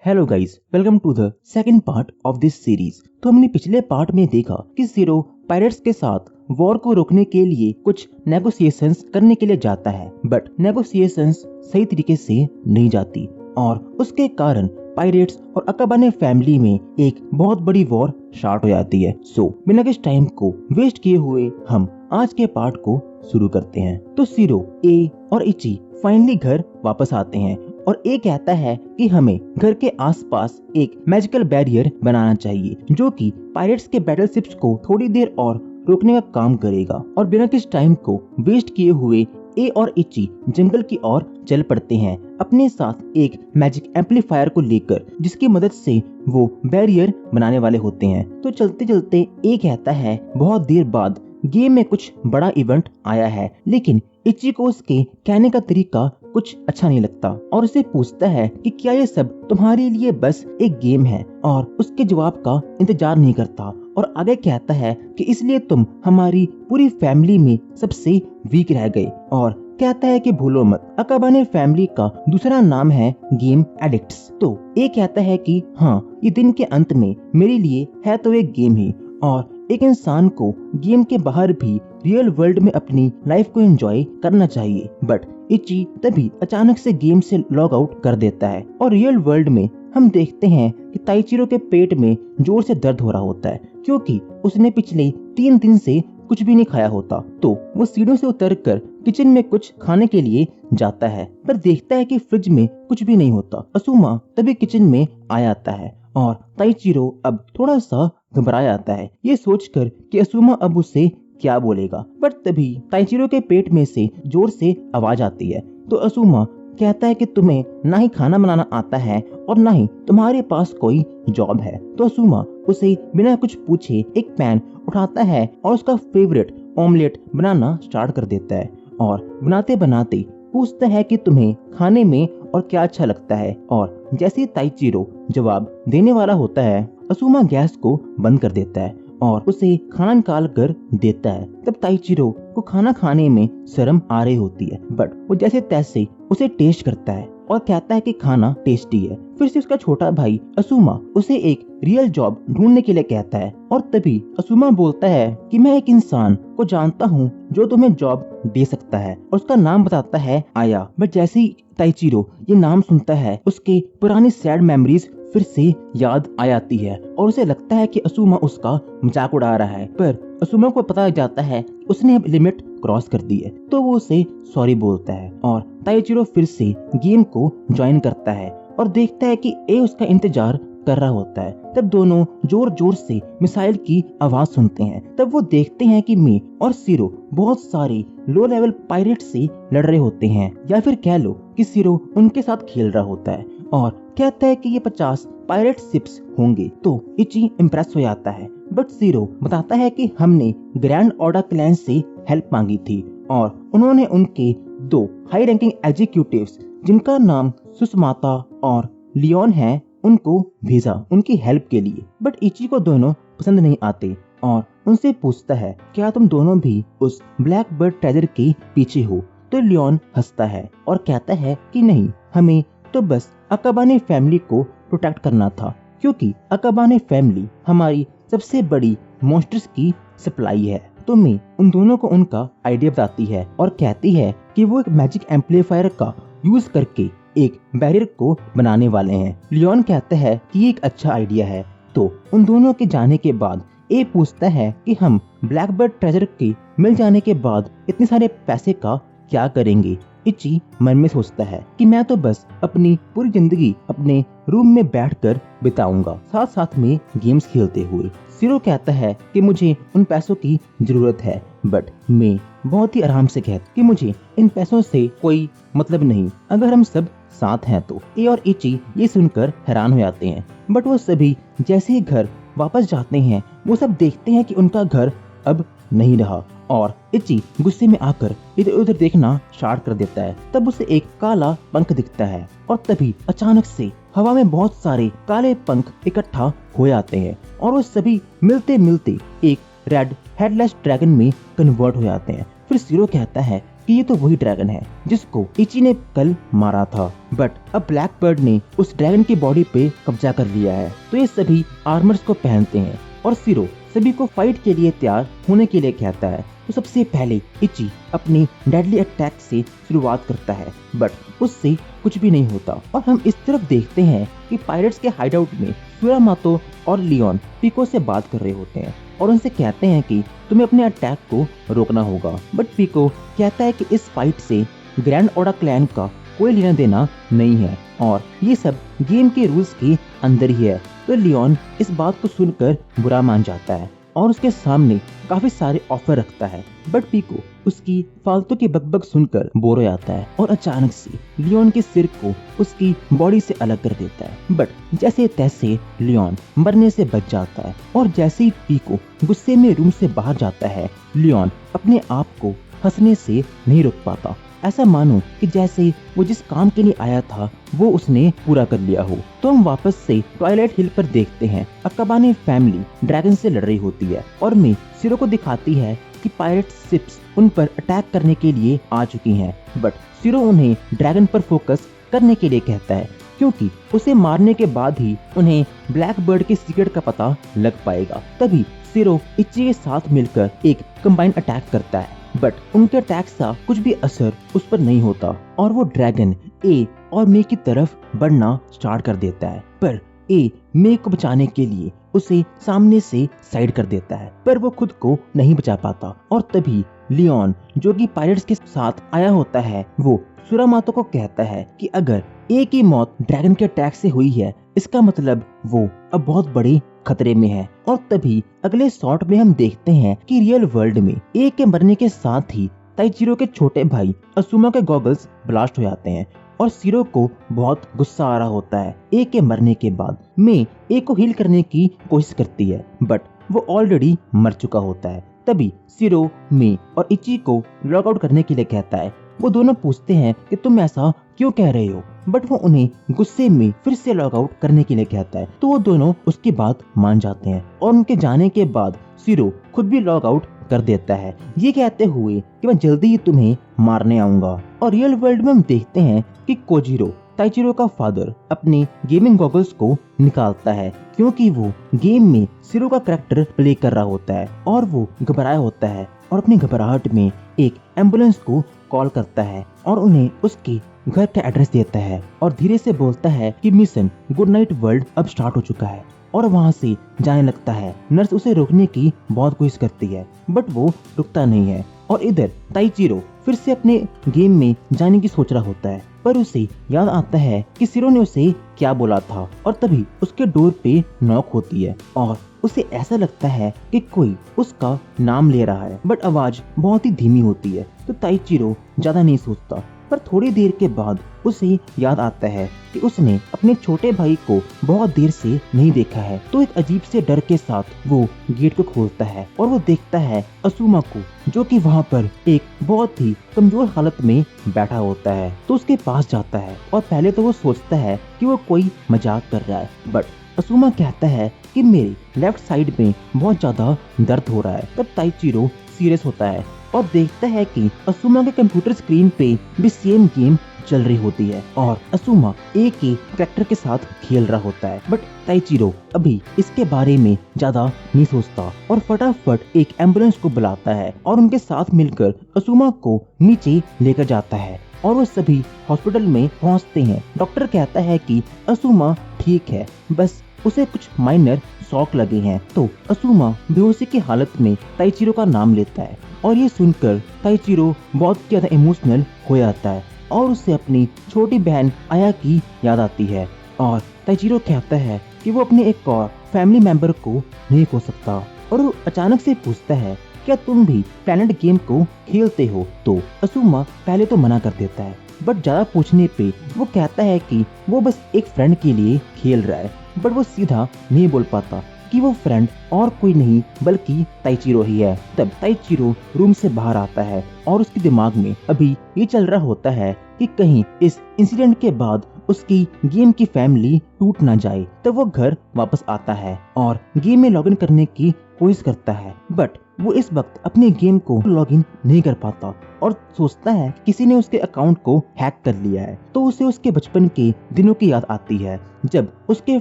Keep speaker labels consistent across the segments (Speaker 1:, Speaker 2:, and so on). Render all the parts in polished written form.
Speaker 1: Hello guys, welcome to the second part of this series. तो हमने पिछले part में देखा कि जीरो पायरेट्स के साथ वॉर को रोकने के लिए कुछ नेगोशिएशंस करने के लिए जाता है, बट नेगोशिएशंस सही तरीके से नहीं जाती और उसके कारण पायरेट्स और अकाबाने फैमिली में एक बहुत बड़ी वॉर स्टार्ट हो जाती है। सो बिना किसी टाइम को वेस्ट किए हुए हम आज के पार्ट को शुरू करते हैं। तो जीरो, ए और इची फाइनली घर वापस आते हैं और ए कहता है कि हमें घर के आसपास एक मैजिकल बैरियर बनाना चाहिए जो कि पायरेट्स के बैटलशिप्स को थोड़ी देर और रोकने का काम करेगा। और बिना किसी टाइम को वेस्ट किए हुए ए और इची जंगल की ओर चल पड़ते हैं अपने साथ एक मैजिक एम्पलीफायर को लेकर, जिसकी मदद से वो बैरियर बनाने वाले होते हैं। तो चलते चलते ए कहता है बहुत देर बाद गेम में कुछ बड़ा इवेंट आया है, लेकिन इची को उसके कहने का तरीका कुछ अच्छा नहीं लगता और उसे पूछता है कि क्या ये सब तुम्हारे लिए बस एक गेम है, और उसके जवाब का इंतजार नहीं करता और आगे कहता है कि इसलिए तुम हमारी पूरी फैमिली में सबसे वीक रह गए, और कहता है कि भूलो मत, अकाबाने फैमिली का दूसरा नाम है गेम एडिक्ट्स। तो ये कहता है कि हाँ, ये दिन के अंत में मेरे लिए है तो एक गेम ही, और एक इंसान को गेम के बाहर भी रियल वर्ल्ड में अपनी लाइफ को एंजॉय करना चाहिए। बट इची तभी अचानक से गेम से लॉग आउट कर देता है और रियल वर्ल्ड में हम देखते हैं कि ताइचिरो के पेट में जोर से दर्द हो रहा होता है क्योंकि उसने पिछले 3 दिन से कुछ भी नहीं खाया होता। तो वो सीढ़ियों से उतरकर किचन में कुछ खाने के लिए जाता है, पर देखता है कि फ्रिज में कुछ भी नहीं होता। असुमा तभी किचन में आ जाता है और ताइचिरो अब थोड़ा सा घबरा जाता है, ये सोचकर कि असुमा अब उसे क्या बोलेगा। बट तभी ताइचिरो के पेट में से जोर से आवाज आती है। तो असुमा कहता है कि तुम्हें ना ही खाना बनाना आता है और ना ही तुम्हारे पास कोई जॉब है। तो असुमा उसे बिना कुछ पूछे एक पैन उठाता है और उसका फेवरेट ऑमलेट बनाना स्टार्ट कर देता है और बनाते बनाते पूछता है कि तुम्हें खाने में और क्या अच्छा लगता है। और जैसे ताइचिरो जवाब देने वाला होता है, असुमा गैस को बंद कर देता है और उसे खाना निकाल कर देता है। तब ताइचिरो को खाना खाने में शर्म आ रही होती है, बट वो जैसे तैसे उसे टेस्ट करता है और कहता है कि खाना टेस्टी है। फिर से उसका छोटा भाई असुमा उसे एक रियल जॉब ढूंढने के लिए कहता है और तभी असुमा बोलता है कि मैं एक इंसान को जानता हूँ जो तुम्हें जॉब दे सकता है, और उसका नाम बताता है आया। बट जैसे ही ताइचिरो ये नाम सुनता है, उसके पुरानी सैड मेमोरीज फिर से याद आ जाती है और उसे लगता है कि असुमा उसका मजाक उड़ा रहा है। पर असुमा को पता लग जाता है उसने अब लिमिट क्रॉस कर दी है, तो वो उसे सॉरी बोलता है और ताइचिरो फिर से गेम को ज्वाइन करता है और देखता है कि ए उसका इंतजार कर रहा होता है। तब दोनों जोर जोर से मिसाइल की आवाज सुनते हैं। तब वो देखते हैं कि मी और सीरो बहुत सारे लो लेवल पायरेट से लड़ रहे होते हैं, या फिर कह लो कि सीरो उनके साथ खेल रहा होता है और कहता है कि ये 50 पायरेट शिप्स होंगे। तो इची इम्प्रेस हो जाता है, बट सीरो बताता है कि हमने ग्रैंड ऑर्डर क्लैन से हेल्प मांगी थी और उन्होंने उनके 2 हाई रैंकिंग एग्जीक्यूटिव्स जिनका नाम सुषमाता और लियोन है उनको भेजा उनकी हेल्प के लिए। बट इची को दोनों पसंद नहीं आते और उनसे पूछता है क्या तुम दोनों भी उस ब्लैक बर्ड ट्रेजर के पीछे हो। तो लियोन हंसता है और कहता है कि नहीं, हमें तो बस अकाबाने फैमिली को प्रोटेक्ट करना था, क्योंकि अकाबाने फैमिली हमारी सबसे बड़ी मॉन्स्टर्स की सप्लाई है। तो मैं उन दोनों को उनका आइडिया बताती है और कहती है कि वो एक मैजिक एम्पलीफायर का यूज करके एक बैरियर को बनाने वाले हैं। लियोन कहता है कि ये एक अच्छा आइडिया है। तो उन दोनों के जाने के बाद ए पूछता है कि हम ब्लैक बर्ड ट्रेजर के मिल जाने के बाद इतने सारे पैसे का क्या करेंगे। इची मन में सोचता है कि मैं तो बस अपनी पूरी जिंदगी अपने रूम में बैठकर बिताऊंगा, साथ साथ में गेम्स खेलते हुए। सीरो कहता है कि मुझे उन पैसों की जरूरत है, बट मैं बहुत ही आराम से कहता कि मुझे इन पैसों से कोई मतलब नहीं, अगर हम सब साथ हैं तो। ए और इची ये सुनकर हैरान हो जाते हैं, बट वो सभी जैसे ही घर वापस जाते हैं वो सब देखते हैं कि उनका घर अब नहीं रहा और इची गुस्से में आकर इधर उधर देखना स्टार्ट कर देता है। तब उसे एक काला पंख दिखता है और तभी अचानक से हवा में बहुत सारे काले पंख इकट्ठा हो जाते हैं और वो सभी मिलते मिलते एक रेड हेडलेस ड्रैगन में कन्वर्ट हो जाते हैं। फिर सीरो कहता है कि ये तो वही ड्रैगन है जिसको इची ने कल मारा था। बट अब ब्लैक बर्ड ने उस ड्रैगन की बॉडी पे कब्जा कर लिया है। तो ये सभी आर्मर्स को पहनते हैं और सीरो सभी को फाइट के लिए तैयार होने के लिए कहता है। तो सबसे पहले इची अपनी डेडली अटैक से शुरुआत करता है, बट उससे कुछ भी नहीं होता। और हम इस तरफ देखते हैं कि पायरेट्स के हाइडआउट में सुरामातो और लियोन पिको से बात कर रहे होते हैं और उनसे कहते हैं कि तुम्हें अपने अटैक को रोकना होगा। बट पिको कहता है कि इस फाइट से ग्रैंड ओडा क्लैन का कोई लेना देना नहीं है और ये सब गेम के रूल्स के अंदर ही है। तो लियोन इस बात को सुनकर बुरा मान जाता है और उसके सामने काफी सारे ऑफर रखता है। बट पिको उसकी फालतू की बकबक सुनकर बोर हो जाता है और अचानक से लियोन के सिर को उसकी बॉडी से अलग कर देता है। बट जैसे तैसे लियोन मरने से बच जाता है और जैसे ही पिको गुस्से में रूम से बाहर जाता है, लियोन अपने आप को हंसने से नहीं रोक पाता। ऐसा मानो कि जैसे वो जिस काम के लिए आया था वो उसने पूरा कर लिया हो। तो हम वापस से ट्वाइलाइट हिल पर देखते हैं। अकाबाने फैमिली ड्रैगन से लड़ रही होती है और मैं सीरो को दिखाती है कि पायरेट शिप्स उन पर अटैक करने के लिए आ चुकी हैं। बट सीरो उन्हें ड्रैगन पर फोकस करने के लिए कहता है क्योंकि उसे मारने के बाद ही उन्हें ब्लैक बर्ड के सीक्रेट का पता लग पाएगा। तभी सीरो इची के साथ मिलकर एक कंबाइंड अटैक करता है, बट उनके अटैक का कुछ भी असर उस पर नहीं होता और वो ड्रैगन ए और मे की तरफ बढ़ना स्टार्ट कर देता है। पर ए मे को बचाने के लिए उसे सामने से साइड कर देता है, पर वो खुद को नहीं बचा पाता। और तभी लियोन जो कि पायरेट्स के साथ आया होता है वो सुरामातो को कहता है कि अगर ए की मौत ड्रैगन के अटैक से हुई है इसका मतलब वो अब बहुत बड़े खतरे में है। और तभी अगले शॉट में हम देखते हैं कि रियल वर्ल्ड में ए के मरने के साथ ही ताइचिरो के छोटे भाई असुमा के गॉगल्स ब्लास्ट हो जाते हैं और सीरो को बहुत गुस्सा आ रहा होता है। ए के मरने के बाद मे ए को हील करने की कोशिश करती है, बट वो ऑलरेडी मर चुका होता है। तभी सीरो मे और इची को लॉग आउट करने के लिए कहता है। वो दोनों पूछते हैं कि तुम ऐसा क्यों कह रहे हो, बट वो उन्हें गुस्से में फिर से लॉग आउट करने के लिए कहता है। तो वो दोनों उसकी बात मान जाते हैं और उनके जाने के बाद सीरो खुद भी लॉग आउट कर देता है, ये कहते हुए कि मैं जल्दी ही तुम्हें मारने आऊंगा। और रियल वर्ल्ड में हम देखते हैं कि कोजिरो ताइचिरो का फादर अपने गेमिंग गॉगल्स को निकालता है क्योंकि वो गेम में सीरो का कैरेक्टर प्ले कर रहा होता है और वो घबराया होता है और अपनी घबराहट में एक एम्बुलेंस को कॉल करता है और उन्हें उसके घर का एड्रेस देता है और धीरे से बोलता है कि मिशन गुड नाइट वर्ल्ड अब स्टार्ट हो चुका है और वहाँ से जाने लगता है। नर्स उसे रोकने की बहुत कोशिश करती है बट वो रुकता नहीं है और इधर ताइचिरो फिर से अपने गेम में जाने की सोच रहा होता है, पर उसे याद आता है कि सीरो ने उसे क्या बोला था और तभी उसके डोर पे नॉक होती है और उसे ऐसा लगता है कि कोई उसका नाम ले रहा है, बट आवाज बहुत ही धीमी होती है। तो ताइचिरो ज्यादा नहीं सोचता, पर थोड़ी देर के बाद उसे याद आता है कि उसने अपने छोटे भाई को बहुत देर से नहीं देखा है। तो एक अजीब से डर के साथ वो गेट को खोलता है और वो देखता है असुमा को, जो कि वहाँ पर एक बहुत ही कमजोर हालत में बैठा होता है। तो उसके पास जाता है और पहले तो वो सोचता है कि वो कोई मजाक कर रहा है, बट असुमा कहता है कि मेरी लेफ्ट साइड में बहुत ज्यादा दर्द हो रहा है। तब ताइचिरो सीरियस होता है और देखता है कि असुमा के कंप्यूटर स्क्रीन पे भी सेम गेम चल रही होती है और असुमा ए के कैरेक्टर के साथ खेल रहा होता है। बट ताइचिरो अभी इसके बारे में ज्यादा नहीं सोचता और फटाफट एक एम्बुलेंस को बुलाता है और उनके साथ मिलकर असुमा को नीचे लेकर जाता है और वो सभी हॉस्पिटल में पहुंचते हैं। डॉक्टर कहता है कि असुमा ठीक है, बस उसे कुछ माइनर शॉक लगे हैं। तो असुमा बेहोशी की हालत में ताइचिरो का नाम लेता है और ये सुनकर ताइचिरो बहुत ज्यादा इमोशनल हो जाता है और उसे अपनी छोटी बहन आया की याद आती है और ताइचिरो कहता है कि वो अपने एक और फैमिली मेंबर को नहीं खो सकता और वो अचानक से पूछता है क्या तुम भी प्लैनेट गेम को खेलते हो। तो असुमा पहले तो मना कर देता है, बट ज्यादा पूछने पे वो कहता है कि वो बस एक फ्रेंड के लिए खेल रहा है, बट वो सीधा नहीं बोल पाता कि वो फ्रेंड और कोई नहीं बल्कि ताइचिरो ही है। तब ताइचिरो रूम से बाहर आता है और उसके दिमाग में अभी ये चल रहा होता है कि कहीं इस इंसिडेंट के बाद उसकी गेम की फैमिली टूट ना जाए। तब वो घर वापस आता है और गेम में लॉगिन करने की कोशिश करता है, बट वो इस वक्त अपने गेम को लॉगिन नहीं कर पाता और सोचता है कि किसी ने उसके अकाउंट को हैक कर लिया है। तो उसे उसके बचपन के दिनों की याद आती है जब उसके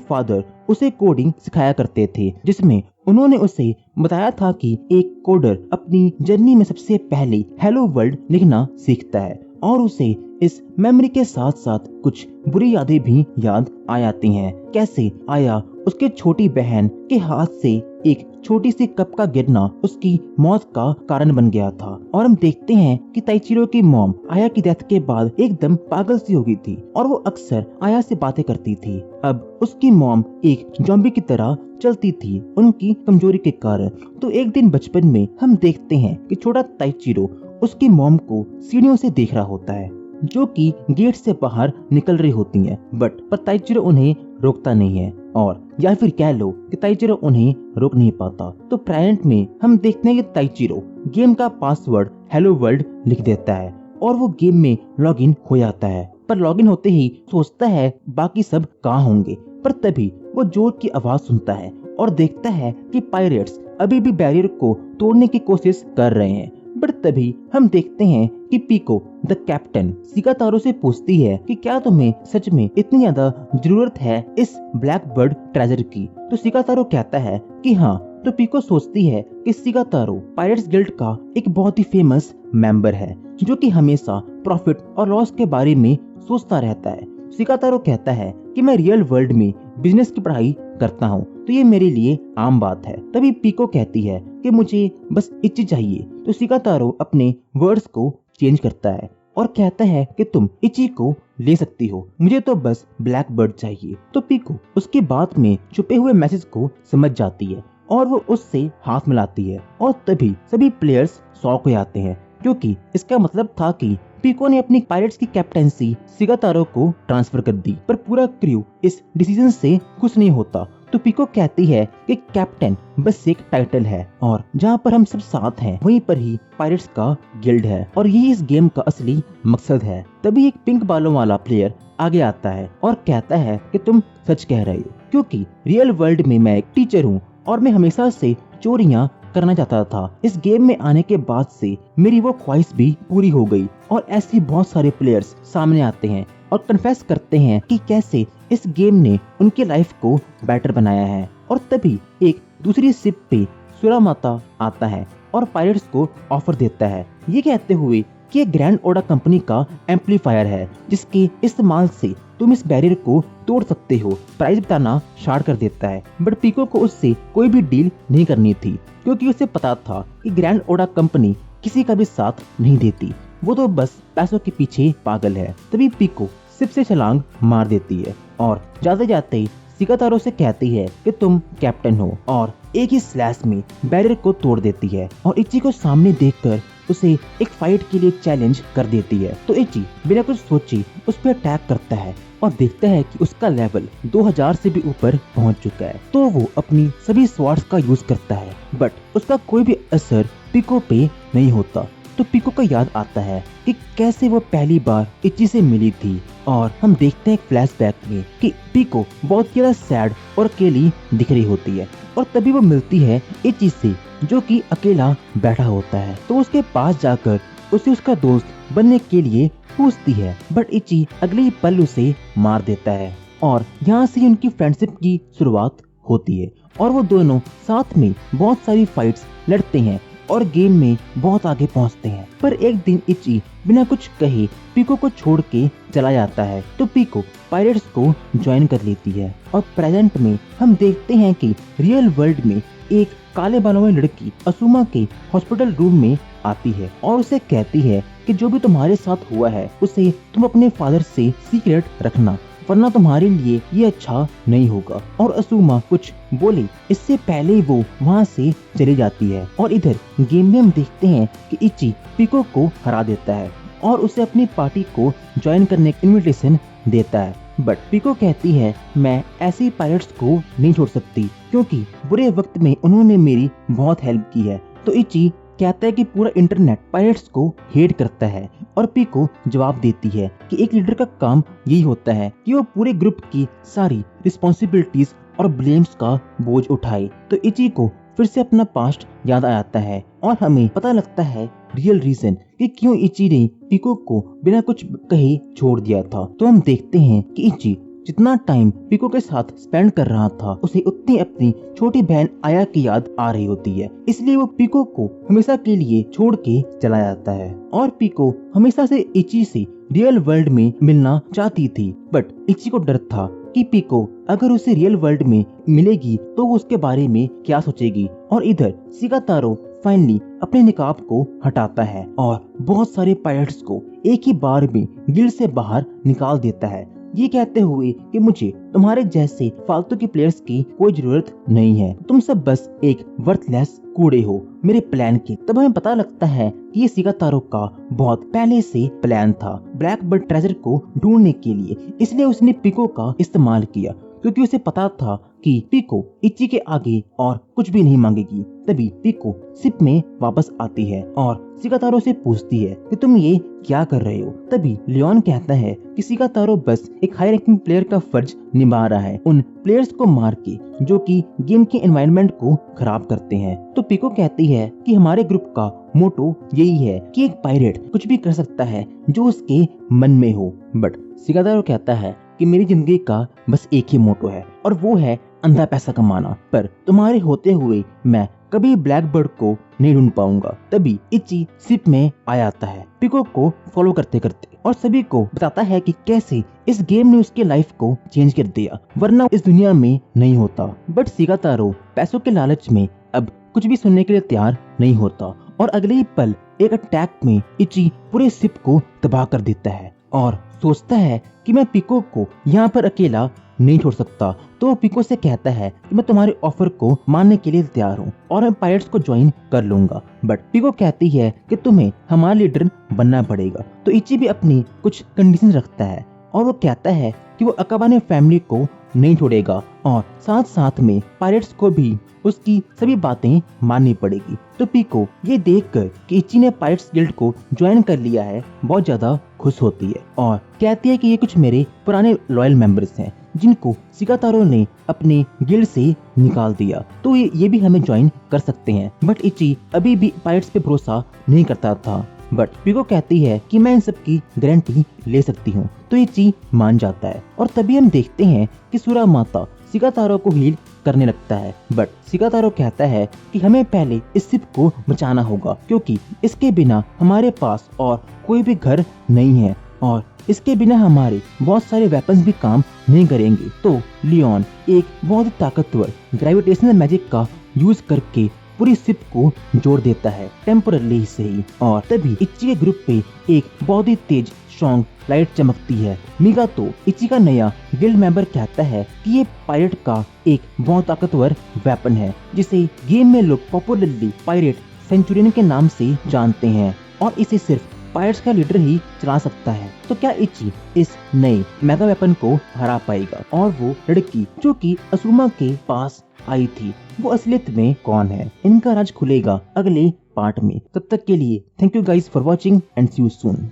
Speaker 1: फादर उसे कोडिंग सिखाया करते थे, जिसमें उन्होंने उसे बताया था कि एक कोडर अपनी जर्नी में सबसे पहले हेलो वर्ल्ड लिखना सीखता है। और उसे इस मेमोरी के साथ साथ कुछ बुरी यादें भी याद आ जाती हैं। कैसे आया उसके छोटी बहन के हाथ से एक छोटी सी कप का गिरना उसकी मौत का कारण बन गया था। और हम देखते हैं कि ताइचिरो की मॉम आया की डेथ के बाद एकदम पागल सी हो गई थी और वो अक्सर आया से बातें करती थी। अब उसकी मॉम एक ज़ॉम्बी की तरह चलती थी उनकी कमजोरी के कारण। तो एक दिन बचपन में हम देखते हैं कि छोटा ताइचिरो उसकी मॉम को सीढ़ियों से देख रहा होता है जो कि गेट से बाहर निकल रही होती हैं, पर ताइचिरो उन्हें रोकता नहीं है, और या फिर कह लो कि ताइचिरो उन्हें रोक नहीं पाता। तो प्रेजेंट में हम देखते हैं कि ताइचिरो गेम का पासवर्ड हेलो वर्ल्ड लिख देता है और वो गेम में लॉगिन हो जाता है। पर लॉगिन होते ही सोचता है बाकी सब कहाँ होंगे, पर तभी वो जोर की आवाज सुनता है और देखता है कि पायरेट्स अभी भी बैरियर को तोड़ने की कोशिश कर रहे हैं। पर तभी हम देखते हैं कि पीको द कैप्टन शिगातारो से पूछती है कि क्या तुम्हें सच में इतनी ज्यादा जरूरत है इस ब्लैक बर्ड ट्रेजर की। तो शिगातारो कहता है कि हाँ। तो पीको सोचती है कि शिगातारो पायरेट्स गिल्ड का एक बहुत ही फेमस मेंबर है जो कि हमेशा प्रॉफिट और लॉस के बारे में सोचता रहता है। शिगातारो कहता है कि मैं रियल वर्ल्ड में बिजनेस की पढ़ाई करता हूँ, तो ये मेरे लिए आम बात है। तभी पीको कहती है कि मुझे बस इच्ची चाहिए। तो शिगातारो अपने वर्ड्स को चेंज करता है और कहता है कि तुम इच्ची को ले सकती हो, मुझे तो बस ब्लैक बर्ड चाहिए। तो पीको उसकी बात में छुपे हुए मैसेज को समझ जाती है और वो उससे हाथ मिलाती है और तभी सभी प्लेयर्स शॉक हो जाते हैं क्योंकि इसका मतलब था कि पीको ने अपनी पायरेट्स की कैप्टेंसी शिगातारो को ट्रांसफर कर दी। पर पूरा क्रू इस डिसीजन से खुश नहीं होता। तो पीको कहती है कि कैप्टन बस एक टाइटल है और जहाँ पर हम सब साथ हैं वहीं पर ही पायरेट्स का गिल्ड है और यही इस गेम का असली मकसद है। तभी एक पिंक बालों वाला प्लेयर आगे आता है और कहता है कि तुम सच कह रहे हो, क्योंकि रियल वर्ल्ड में मैं एक टीचर हूँ और मैं हमेशा से चोरियां करना चाहता था। इस गेम में आने के बाद से मेरी वो ख्वाहिश भी पूरी हो गई। और ऐसे बहुत सारे प्लेयर्स सामने आते हैं और कन्फेस करते हैं कि कैसे इस गेम ने उनकी लाइफ को बेटर बनाया है। और तभी एक दूसरी शिप पे सुरामाता आता है और पायरेट्स को ऑफर देता है, ये कहते हुए कि ये ग्रैंड ओडा कंपनी का एम्पलीफायर है जिसके इस्तेमाल से तुम इस बैरियर को तोड़ सकते हो। प्राइस बताना स्टार्ट कर देता है, बट पीको को उससे कोई भी डील नहीं करनी थी क्योंकि उसे पता था कि ग्रैंड ओडा कंपनी किसी का भी साथ नहीं देती, वो तो बस पैसों के पीछे पागल है। तभी पीको शिप से छलांग मार देती है और जाते जाते शिगातारो से कहती है कि तुम कैप्टन हो और एक ही स्लैश में बैरियर को तोड़ देती है और इच्ची को सामने देखकर उसे एक फाइट के लिए चैलेंज कर देती है। तो इच्ची बिना कुछ सोचे उस पर अटैक करता है और देखता है कि उसका लेवल 2000 से भी ऊपर पहुंच चुका है। तो वो अपनी सभी स्वॉर्ड्स का यूज करता है बट उसका कोई भी असर पीको पे नहीं होता। तो पीको को याद आता है कि कैसे वो पहली बार इच्ची से मिली थी और हम देखते हैं फ्लैशबैक में कि पीको बहुत ज्यादा सैड और अकेली दिख रही होती है और तभी वो मिलती है इच्ची से जो कि अकेला बैठा होता है। तो उसके पास जाकर उसे उसका दोस्त बनने के लिए पूछती है बट इच्ची अगले ही पल उसे मार देता है और यहाँ से उनकी फ्रेंडशिप की शुरुआत होती है और वो दोनों साथ में बहुत सारी फाइट्स लड़ते हैं और गेम में बहुत आगे पहुंचते हैं। पर एक दिन इच्ची बिना कुछ कहे पीको को छोड़ के चला जाता है। तो पीको पायरेट्स को ज्वाइन कर लेती है और प्रेजेंट में हम देखते हैं कि रियल वर्ल्ड में एक काले बालों वाली लड़की असुमा के हॉस्पिटल रूम में आती है और उसे कहती है कि जो भी तुम्हारे साथ हुआ है उसे तुम अपने फादर से सीक्रेट रखना, वरना तुम्हारे लिए ये अच्छा नहीं होगा। और असुमा कुछ बोले इससे पहले वो वहाँ से चली जाती है। और इधर गेम में हम देखते हैं कि इच्ची पीको को हरा देता है और उसे अपनी पार्टी को ज्वाइन करने की इन्विटेशन देता है। बट पीको कहती है मैं ऐसे पायरेट्स को नहीं छोड़ सकती क्योंकि बुरे वक्त में उन्होंने मेरी बहुत हेल्प की है। तो इच्ची कहता है कि पूरा इंटरनेट पायरेट्स को हेट करता है और पीको जवाब देती है कि एक लीडर का काम यही होता है कि वो पूरे ग्रुप की सारी रिस्पॉन्सिबिलिटीज और ब्लेम्स का बोझ उठाए। तो इच्ची को फिर से अपना पास्ट याद आ जाता है और हमें पता लगता है रियल रीजन कि क्यों इची ने पिको को बिना कुछ कहे छोड़ दिया था। तो हम देखते हैं कि इची जितना टाइम पिको के साथ स्पेंड कर रहा था उसे उतनी अपनी छोटी बहन आया की याद आ रही होती है, इसलिए वो पिको को हमेशा के लिए छोड़ के चला जाता है। और पिको हमेशा से इची से रियल वर्ल्ड में मिलना चाहती थी, बट इची को डर था कि पिको अगर उसे रियल वर्ल्ड में मिलेगी तो वो उसके बारे में क्या सोचेगी। और इधर शिगातारो फाइनली अपने निकाब को हटाता है और बहुत सारे पायलट्स को एक ही बार में गिल्ड से बाहर निकाल देता है, ये कहते हुए कि मुझे तुम्हारे जैसे फालतू के प्लेयर्स की कोई जरूरत नहीं है, तुम सब बस एक वर्थलेस कूड़े हो मेरे प्लान के। तब हमें पता लगता है कि ये शिगातारो का बहुत पहले से प्लान था ब्लैक बर्ड ट्रेजर को ढूंढने के लिए, इसलिए उसने पिको का इस्तेमाल किया क्योंकि उसे पता था कि पिको इची के आगे और कुछ भी नहीं मांगेगी। तभी पिको शिप में वापस आती है और शिगातारो से पूछती है कि तुम ये क्या कर रहे हो। तभी लियोन कहता है कि शिगातारो बस एक हाई रैंकिंग प्लेयर का फर्ज निभा रहा है, उन प्लेयर्स को मार के जो कि गेम के एनवायरनमेंट को खराब करते हैं। तो पिको कहती है कि हमारे ग्रुप का मोटो यही है कि एक पायरेट कुछ भी कर सकता है जो उसके मन में हो। बट शिगातारो कहता है कि मेरी जिंदगी का बस एक ही मोटो है और वो है अंधा पैसा कमाना, पर तुम्हारे होते हुए मैं कभी ब्लैक बर्ड को नहीं ढूंढ पाऊंगा। तभी इची शिप में आ जाता है पिको को फॉलो करते करते और सभी को बताता है कि कैसे इस गेम ने उसके लाइफ को चेंज कर दिया, वरना इस दुनिया में नहीं होता। बट शिगातारो पैसों के लालच में अब कुछ भी सुनने के लिए तैयार नहीं होता और अगले ही पल एक अटैक में इची पूरे शिप को तबाह कर देता है और सोचता है कि मैं पिको को यहाँ पर अकेला नहीं छोड़ सकता। तो वो पिको से कहता है कि मैं तुम्हारे ऑफर को मानने के लिए तैयार हूँ और मैं पायरेट्स को ज्वाइन कर लूंगा। बट पिको कहती है कि तुम्हें हमारा लीडर बनना पड़ेगा। तो इची भी अपनी कुछ कंडीशन रखता है और वो कहता है कि वो अकाबाने फैमिली को नहीं छोड़ेगा और साथ साथ में पायरेट्स को भी उसकी सभी बातें माननी पड़ेगी। तो पिको ये देखकर कि इची ने पायरेट्स गिल्ड को ज्वाइन कर लिया है बहुत ज्यादा खुश होती है और कहती है कि ये कुछ मेरे पुराने लॉयल मेंबर्स हैं जिनको शिगातारो ने अपने गिल्ड से निकाल दिया, तो ये भी हमें ज्वाइन कर सकते हैं। बट इची अभी भी पायरेट्स पे भरोसा नहीं करता था, बट पिको कहती है कि मैं इन सब की गारंटी ले सकती हूँ। तो इची मान जाता है और तभी हम देखते हैं कि सुरा माता शिगातारो को हील करने लगता है। बट शिगातारो कहता है कि हमें पहले इस शिप को बचाना होगा क्योंकि इसके बिना हमारे पास और कोई भी घर नहीं है और इसके बिना हमारे बहुत सारे वेपन्स भी काम नहीं करेंगे। तो लियोन एक बहुत ही ताकतवर ग्रेविटेशनल मैजिक का यूज करके पूरी शिप को जोड़ देता है टेम्पोरली से ही और तभी इची के ग्रुप पे एक बहुत ही तेज स्ट्रॉन्ग लाइट चमकती है। मिगातो इची का नया गिल्ड मेंबर कहता है कि ये पायरेट का एक बहुत ताकतवर वेपन है जिसे गेम में लोग पॉपुलरली पायरेट सेंचुरियन के नाम से जानते हैं और इसे सिर्फ पायरेट्स का लीडर ही चला सकता है। तो क्या इची इस नए मेगा वेपन को हरा पाएगा और वो लड़की जो कि असुमा के पास आई थी वो असलियत में कौन है? इनका राज खुलेगा अगले पार्ट में। तब तक के लिए thank you guys for watching and see you soon.